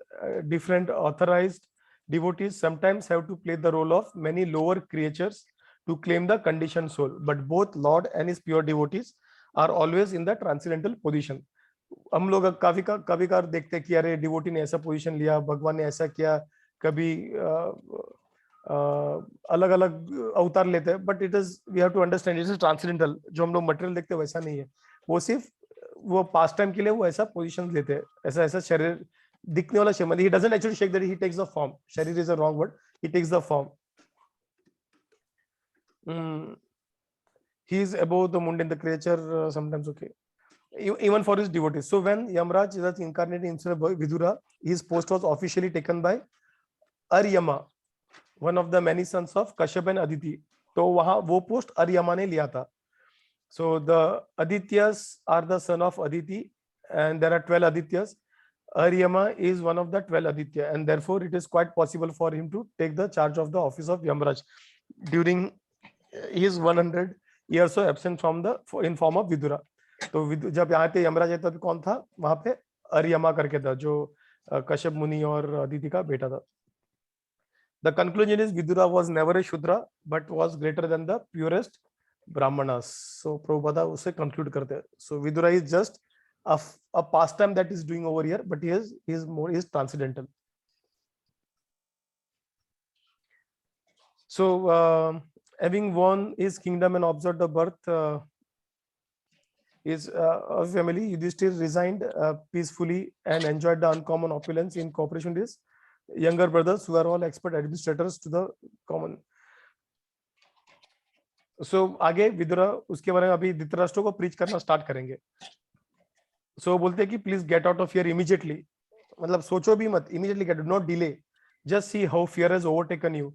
different authorized devotees sometimes have to play the role of many lower creatures to claim the conditioned soul. But both Lord and his pure devotees are always in the transcendental position. हम लोग कभी car देखते हैं कि अरे devotee ने ऐसा position लिया, भगवान ने ऐसा किया, कभी अलग अलग अवतार लेते हैं. But it is, we have to understand, it is transcendental. जो हम लोग मटेरियल देखते हैं वैसा नहीं है. वो सिर्फ वो पास टाइम के लिए वो ऐसा पोजीशन लेते हैं, ऐसा शरीर दिखने वाला शरीर. He doesn't actually shake that, he takes the form. Sharir is a wrong word. He takes the form. He is above the mundane, the creature sometimes, okay, even for his devotees. So when Yamraj is incarnated instead of Vidura, his post was officially taken by Aryama, one of the many sons of Kashyap and Aditi. तो वहाँ वो post अरियमा ने लिया था. So the Adityas are the son of Aditi, and there are 12 Adityas. Aryama is one of the 12 Aditya, and therefore it is quite possible for him to take the charge of the office of Yamraj during his 100 years of absence from the in form of Vidura. तो जब यहाँ पे यमराज है तब कौन था वहां पे? अरियमा करके था, जो कश्यप मुनि और अदिति का बेटा था. The conclusion is Vidura was never a Shudra but was greater than the purest Brahmanas. So Prabhupada उसे conclude करते हैं. So Vidura is just a pastime that is doing over here, but he is transcendental. So having won his kingdom and observed the birth of family, Yudhishthir resigned peacefully and enjoyed the uncommon opulence in cooperation with his younger brothers, who are all expert administrators to the common. So आगे विदुरा उसके बारे में अभी धृतराष्ट्र को preach करना start करेंगे. So बोलते हैं कि please get out of here immediately, मतलब सोचो भी मत, immediately get, not delay, just see how fear has overtaken you.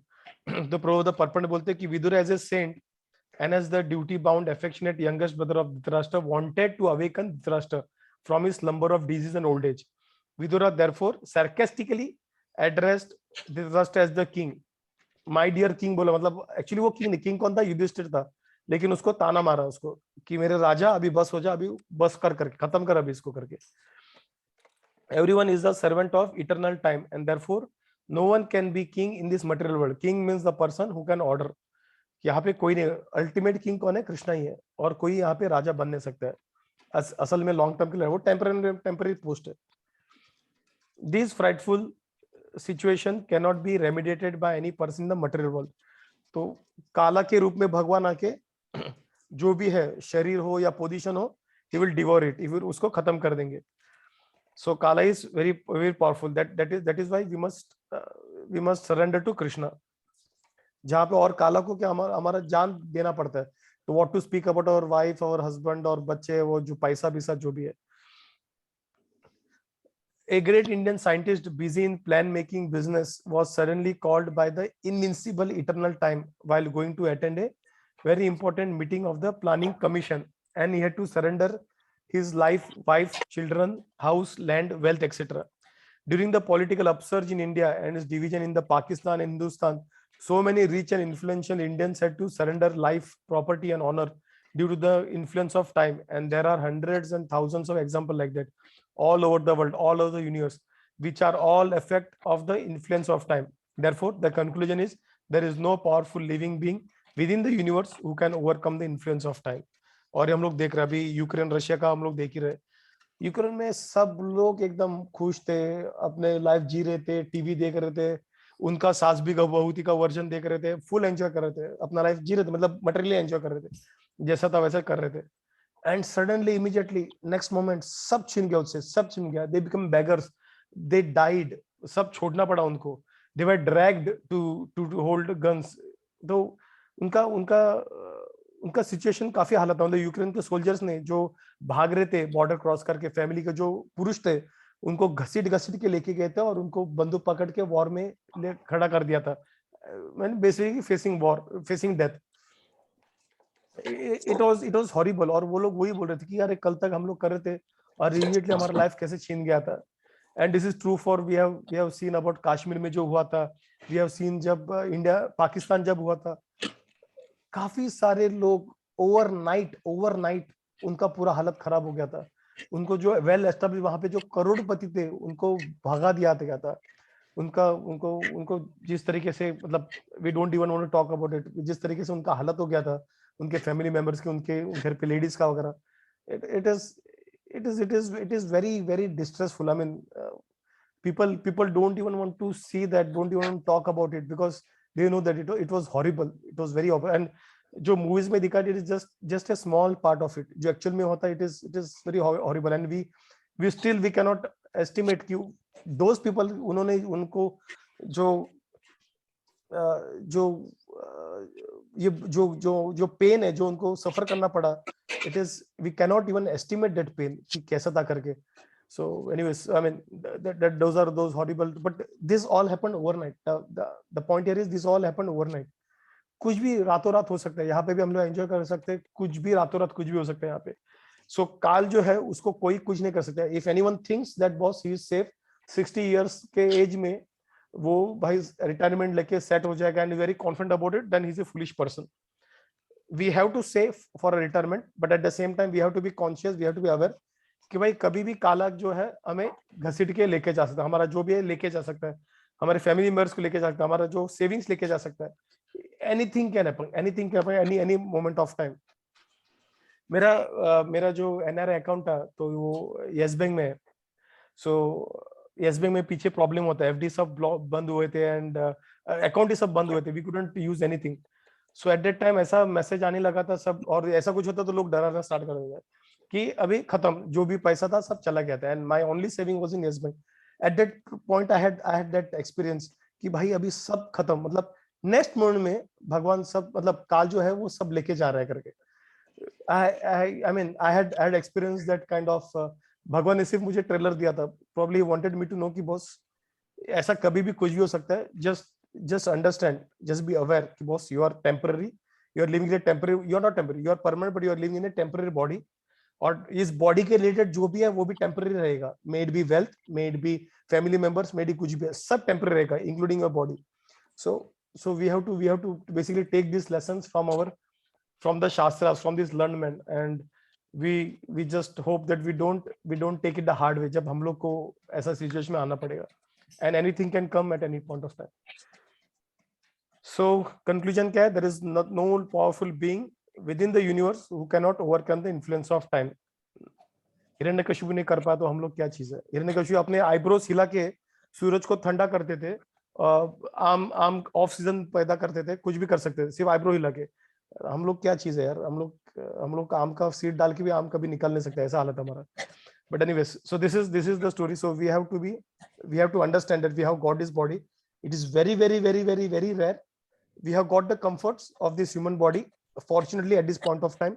तो प्रभु द पर्पण बोलते हैं कि Vidura as a saint and as the duty bound affectionate youngest brother of Dhritarashtra wanted to awaken Dhritarashtra from his slumber of disease and old age, Vidura therefore sarcastically addressed Dhritarashtra as the king. My dear king बोला, मतलब actually वो king नहीं, king कौन था? युधिष्ठिर था, लेकिन उसको ताना मारा उसको कि मेरे राजा अभी बस हो जा, अभी बस कर करके खत्म कर अभी इसको करके. Everyone is the servant of eternal time and therefore no one can be king in this material world. King means the person who can order. यहाँ पे कोई नहीं, अल्टीमेट किंग कौन है? कृष्णा ही है, और कोई यहाँ पे राजा बन नहीं सकता है. असल में लॉन्ग टर्म के लिए वो टेम्पररी पोस्ट है. This frightful situation can not be remediated by any person in the material world. तो काला के रूप में भगवान आके जो भी है, शरीर हो या पोजीशन हो, ही विल डिवोर इट, उसको खत्म कर देंगे. So kala is very very powerful. That is why we must surrender to Krishna. जहाँ पे और काला को क्या हमारा जान देना पड़ता है. तो what to speak about our wife, our husband और बच्चे, वो जो पैसा बिसा जो भी है. A great Indian scientist busy in plan making business was suddenly called by the invincible eternal time while going to attend a very important meeting of the planning commission, and he had to surrender his life, wife, children, house, land, wealth, etc. During the political upsurge in India and its division in the Pakistan and Hindustan, so many rich and influential Indians had to surrender life, property, and honor due to the influence of time. And there are hundreds and thousands of examples like that all over the world, all over the universe, which are all effect of the influence of time. Therefore, the conclusion is there is no powerful living being within the universe who can overcome the influence of time. और हम लोग देख रहे हैं अभी Ukraine Russia का, हम लोग देख ही रहे. यूक्रेन में सब लोग एकदम खुश थे, अपने लाइफ जी रहे थे, टीवी देख रहे थे, उनका सास भी बहुती का वर्जन देख रहे थे, फुल एंजॉय कर रहे थे, अपना लाइफ जी रहे थे, मतलब मटेरियली एंजॉय कर रहे थे, जैसा था वैसा कर रहे थे. And suddenly immediately next moment सब छिन गया उससे, सब छिन गया. They become beggars, they died, सब छोड़ना पड़ा उनको. दे वर ड्रैग्ड टू होल्ड गन्स. तो उनका उनका उनका सिचुएशन काफी हालत था. मतलब यूक्रेन के सोल्जर्स ने जो भाग रहे थे बॉर्डर क्रॉस करके, फैमिली के जो पुरुष थे उनको घसीट के लेके गए थे और उनको बंदूक पकड़ के वॉर में खड़ा कर दिया था. मैंने basically facing war, facing death. It was horrible. और वो लोग वही बोल रहे थे कि यार कल तक हम लोग कर रहे थे और इमीडिएटली हमारा लाइफ कैसे छीन गया था. And this is true for we have seen about Kashmir में जो हुआ था, वी हैव सीन जब इंडिया पाकिस्तान जब हुआ था, काफी सारे लोग ओवरनाइट उनका पूरा हालत खराब हो गया था. उनको जो वेल एस्टेब्लिश वहां पे जो करोड़पति थे उनको भगा दिया था. उनको जिस तरीके से, मतलब we don't even want to talk about it, जिस तरीके से उनका हालत हो गया था, उनके फैमिली मेंबर्स के, उनके घर पे लेडीज का वगैरह. It is very very distressful. I mean people don't even want to see that, don't even want to talk about it because they know that it was horrible, it was very horrible. And जो movies में दिखा, it is just a small part of it. जो actual में होता है, it is very horrible. And we cannot estimate कि those people, उन्होंने उनको जो पेन है जो उनको सफर करना पड़ा, we cannot even estimate that pain कि कैसा था करके. So anyways, I mean that those are those horrible, but this all happened overnight. The point here is this all happened overnight. कुछ भी रातों रात हो सकता है. यहाँ पे भी हम लोग एंजॉय कर सकते हैं, कुछ भी रातों रात कुछ भी हो सकता है यहाँ पे. So काल जो है उसको कोई कुछ नहीं कर सकता. If anyone thinks that boss he is safe 60 years के एज में वो भाई रिटायरमेंट लेके सेट हो जाएगा and very confident about it, then he is a foolish person. We have to save for a retirement, but at the same time we have to be conscious, we have to be aware कि भाई कभी भी काला जो है हमें घसीट के लेके जा सकता है. हमारा जो भी है लेके जा सकता है, हमारे फैमिली मेंबर्स को लेके जा सकता है, हमारा जो सेविंग्स लेके जा सकता है. Anything can happen any moment of time. मेरा जो एनआरआई अकाउंट था तो वो यस बैंक में है. सो यस बैंक में पीछे प्रॉब्लम होता है, एफडी सब बंद हुए थे एंड अकाउंट ही सब बंद हुए थे, we couldn't use anything. So at that time ऐसा मैसेज आने लगा था सब, और ऐसा कुछ होता तो लोग डराना स्टार्ट कर देते कि अभी खत्म, जो भी पैसा था सब चला गया था. And my only saving was in yes bank. Eight that point I had that experience कि भाई अभी सब खत्म, मतलब नेक्स्ट मोमेंट में भगवान सब, मतलब काल जो है वो सब लेके जा रहा है करके. I mean I had experienced that kind of भगवान ने सिर्फ मुझे ट्रेलर दिया था, probably he wanted me to know कि बॉस ऐसा कभी भी कुछ भी हो सकता है, just understand, just be aware कि boss you are temporary, you are living in a temporary, you are not temporary, you are permanent, but you are living in a temporary body. और इस बॉडी के related जो भी है वो भी temporary रहेगा, may it be wealth, may it be family members, may it कुछ भी है, सब टेम्पररी रहेगा including your body. So we have to basically take these lessons from the shastras, from these learned men, and we just hope that we don't take it the hard way जब हम लोग को ऐसा situation में आना पड़ेगा. And anything can come at any point of time. So conclusion क्या है? There is no powerful being within the universe who cannot overcome the influence of time. Hiranyakashipu ने कर पाया तो हम लोग क्या चीज है? हिरण्यकशिपु अपने आईब्रोस हिला के सूरज को ठंडा करते थे, आम ऑफ सीजन पैदा करते थे, कुछ भी कर सकते थे सिर्फ आईब्रो हिला के. हम लोग क्या चीज है यार, हम लोग आम का सीड डाल के भी आम कभी निकल नहीं सकते, ऐसा हालत हमारा. But anyways, so this is the story. So we have to understand that we have got this body. It is very rare. We have got the comforts of this human body. Fortunately, at this point of time,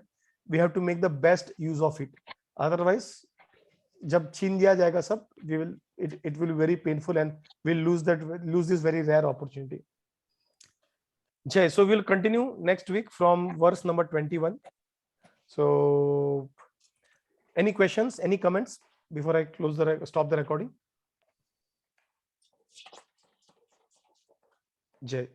we have to make the best use of it. Otherwise, जब छीन लिया जाएगा सब, it will be very painful and we'll lose this very rare opportunity. Jay, so we'll continue next week from verse number 21. So any questions, any comments before I stop the recording? Jay.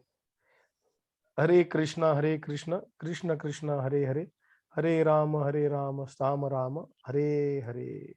Hare Krishna, Krishna Krishna, Hare Hare, Hare Rama, Rama Rama, Hare Hare.